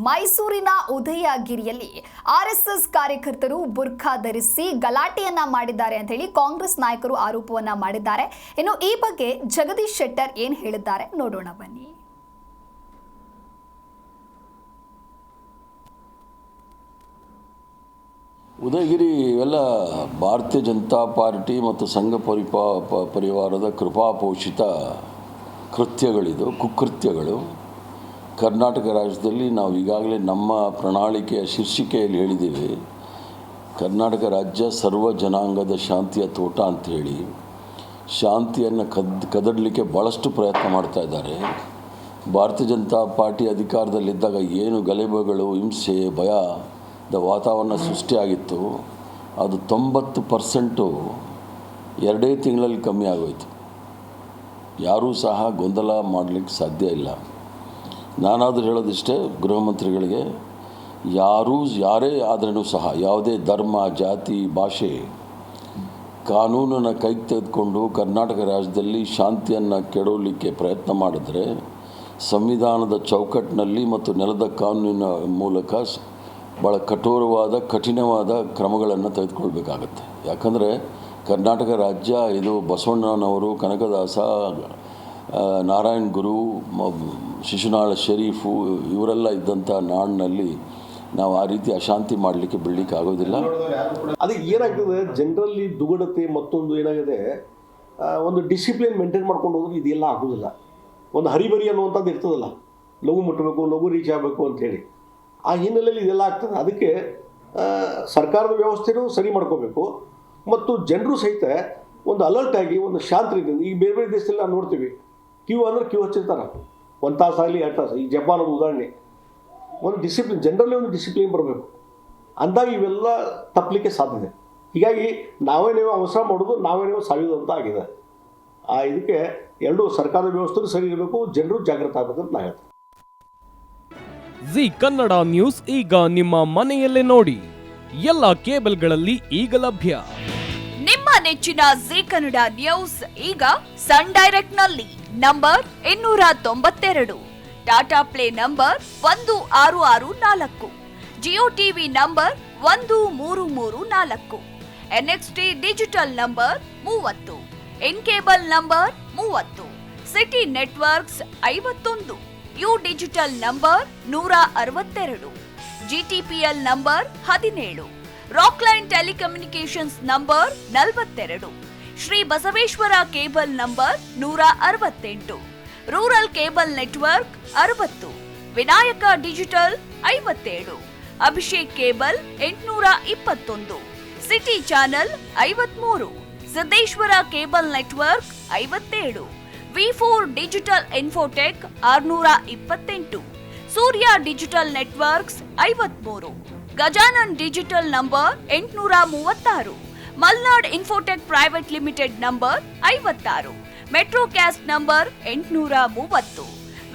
ಮೈಸೂರಿನ ಉದಯಗಿರಿಯಲ್ಲಿ ಆರ್ಎಸ್ಎಸ್ ಕಾರ್ಯಕರ್ತರು ಬುರ್ಖಾ ಧರಿಸಿ ಗಲಾಟೆಯನ್ನ ಮಾಡಿದ್ದಾರೆ ಅಂತ ಹೇಳಿ ಕಾಂಗ್ರೆಸ್ ನಾಯಕರು ಆರೋಪವನ್ನ ಮಾಡಿದ್ದಾರೆ. ಇನ್ನು ಈ ಬಗ್ಗೆ ಜಗದೀಶ್ ಶೆಟ್ಟರ್ ಏನ್ ಹೇಳಿದ್ದಾರೆ ನೋಡೋಣ ಬನ್ನಿ. ಉದಯಗಿರಿ ಇವೆಲ್ಲ ಭಾರತೀಯ ಜನತಾ ಪಾರ್ಟಿ ಮತ್ತು ಸಂಘ ಪರಿವಾರದ ಕೃಪಾಪೋಷಿತ ಕೃತ್ಯಗಳಿದು, ಕುಕೃತ್ಯಗಳು. ಕರ್ನಾಟಕ ರಾಜ್ಯದಲ್ಲಿ ನಾವು ಈಗಾಗಲೇ ನಮ್ಮ ಪ್ರಣಾಳಿಕೆಯ ಶೀರ್ಷಿಕೆಯಲ್ಲಿ ಹೇಳಿದ್ದೀವಿ, ಕರ್ನಾಟಕ ರಾಜ್ಯ ಸರ್ವ ಜನಾಂಗದ ಶಾಂತಿಯ ತೋಟ ಅಂಥೇಳಿ. ಶಾಂತಿಯನ್ನು ಕದಡಲಿಕ್ಕೆ ಭಾಳಷ್ಟು ಪ್ರಯತ್ನ ಮಾಡ್ತಾ ಇದ್ದಾರೆ. ಭಾರತೀಯ ಜನತಾ ಪಾರ್ಟಿ ಅಧಿಕಾರದಲ್ಲಿದ್ದಾಗ ಏನು ಗಲಭೆಗಳು, ಹಿಂಸೆ, ಭಯದ ವಾತಾವರಣ ಸೃಷ್ಟಿಯಾಗಿತ್ತು, ಅದು 90% 2 ತಿಂಗಳಲ್ಲಿ ಕಮ್ಮಿ ಆಗೋಯಿತು. ಯಾರೂ ಸಹ ಗೊಂದಲ ಮಾಡಲಿಕ್ಕೆ ಸಾಧ್ಯ ಇಲ್ಲ. ನಾನಾದರೂ ಹೇಳೋದಿಷ್ಟೇ, ಗೃಹ ಮಂತ್ರಿಗಳಿಗೆ, ಯಾರೇ ಆದ್ರೂ ಸಹ ಯಾವುದೇ ಧರ್ಮ, ಜಾತಿ, ಭಾಷೆ ಕಾನೂನನ್ನು ಕೈಗೆ ತೆಗೆದುಕೊಂಡು ಕರ್ನಾಟಕ ರಾಜ್ಯದಲ್ಲಿ ಶಾಂತಿಯನ್ನು ಕೆಡವಲಿಕ್ಕೆ ಪ್ರಯತ್ನ ಮಾಡಿದ್ರೆ ಸಂವಿಧಾನದ ಚೌಕಟ್ಟಿನಲ್ಲಿ ಮತ್ತು ನೆಲದ ಕಾನೂನಿನ ಮೂಲಕ ಭಾಳ ಕಠಿಣವಾದ ಕ್ರಮಗಳನ್ನು ತೆಗೆದುಕೊಳ್ಬೇಕಾಗತ್ತೆ. ಯಾಕಂದರೆ ಕರ್ನಾಟಕ ರಾಜ್ಯ ಇದು ಬಸವಣ್ಣನವರು, ಕನಕದಾಸ, ನಾರಾಯಣ ಗುರು, ಶಿಶುನಾಳ ಶರೀಫು ಇವರೆಲ್ಲ ಇದ್ದಂಥ ನಾಡಿನಲ್ಲಿ ನಾವು ಆ ರೀತಿ ಅಶಾಂತಿ ಮಾಡಲಿಕ್ಕೆ ಬಿಡಲಿಕ್ಕೆ ಆಗೋದಿಲ್ಲ. ಅದಕ್ಕೆ ಏನಾಗ್ತದೆ, ಜನರಲ್ಲಿ ದುಗುಡತೆ, ಮತ್ತೊಂದು ಏನಾಗಿದೆ, ಒಂದು ಡಿಸಿಪ್ಲಿನ್ ಮೇಂಟೈನ್ ಮಾಡ್ಕೊಂಡು ಹೋದ್ರೆ ಇದೆಲ್ಲ ಆಗೋದಿಲ್ಲ. ಒಂದು ಹರಿಬರಿ ಅನ್ನುವಂಥದ್ದು ಇರ್ತದಲ್ಲ, ಲಘು ಮುಟ್ಟಬೇಕು, ಲಘು ರೀಚ್ ಆಗಬೇಕು ಅಂಥೇಳಿ. ಆ ಹಿನ್ನೆಲೆಯಲ್ಲಿ ಇದೆಲ್ಲ ಆಗ್ತದೆ. ಅದಕ್ಕೆ ಸರ್ಕಾರದ ವ್ಯವಸ್ಥೆನೂ ಸರಿ ಮಾಡ್ಕೋಬೇಕು ಮತ್ತು ಜನರು ಸಹಿತ ಒಂದು ಅಲರ್ಟ್ ಆಗಿ ಒಂದು ಶಾಂತ ರೀತಿಯಿಂದ. ಈಗ ಬೇರೆ ಬೇರೆ ದೇಶದಲ್ಲಿ ನಾವು ನೋಡ್ತೀವಿ, ಕ್ಯೂ ಅಂದರೆ ಕ್ಯೂ ಹಚ್ಚಿರ್ತಾರೆ, 1 ತಾಸಾಗಲಿ 2 ತಾಸು. ಈ ಜಪಾನದ ಉದಾಹರಣೆ. ಒಂದು ಡಿಸಿಪ್ಲಿನ್, ಜನರಲ್ಲಿ ಒಂದು ಡಿಸಿಪ್ಲಿನ್ ಬರಬೇಕು. ಅಂದಾಗ ಇವೆಲ್ಲ ತಪ್ಪಲಿಕ್ಕೆ ಸಾಧ್ಯತೆ. ಹೀಗಾಗಿ ನಾವೇನೇವೋ ಅವಸರ ಮಾಡೋದು, ನಾವೇನೇವೋ ಸಾಯೋದು ಅಂತ ಆಗಿದೆ. ಇದಕ್ಕೆ ಎರಡೂ ಸರ್ಕಾರದ ವ್ಯವಸ್ಥೆನೂ ಸರಿ ಇರಬೇಕು, ಜನರು ಜಾಗೃತ ಆಗಬೇಕು ಅಂತ ನಾನು ಹೇಳ್ತೀನಿ. ಜಿ ಕನ್ನಡ ನ್ಯೂಸ್ ಈಗ ನಿಮ್ಮ ಮನೆಯಲ್ಲೇ ನೋಡಿ. ಎಲ್ಲ ಕೇಬಲ್ಗಳಲ್ಲಿ ಈಗ ಲಭ್ಯ. ನಿಮ್ಮ ನೆಚ್ಚಿನ ಜಿ ಕನ್ನಡ ನ್ಯೂಸ್ ಈಗ ಸನ್ ಡೈರೆಕ್ಟ್ ನಲ್ಲಿ number 292, Tata play number 1664, Jio TV number 1334, NXT digital number 30, in cable number 30, city networks 51, U digital number 162, GTPL number 17, Rockline telecommunications number 42, Shri Basaveshwara cable number 168, rural cable network 60, Vinayaka digital 57, Abhishek cable 821, city channel 53, Siddeshwara cable network 57, ವಿ4 digital infotech 628, Surya digital networks 53, Gajanan digital number 836, Malnad infotech private limited number 56, Metrocast number 830,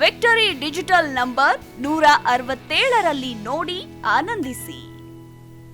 victory digital number 167ರಲ್ಲಿ ನೋಡಿ ಆನಂದಿಸಿ.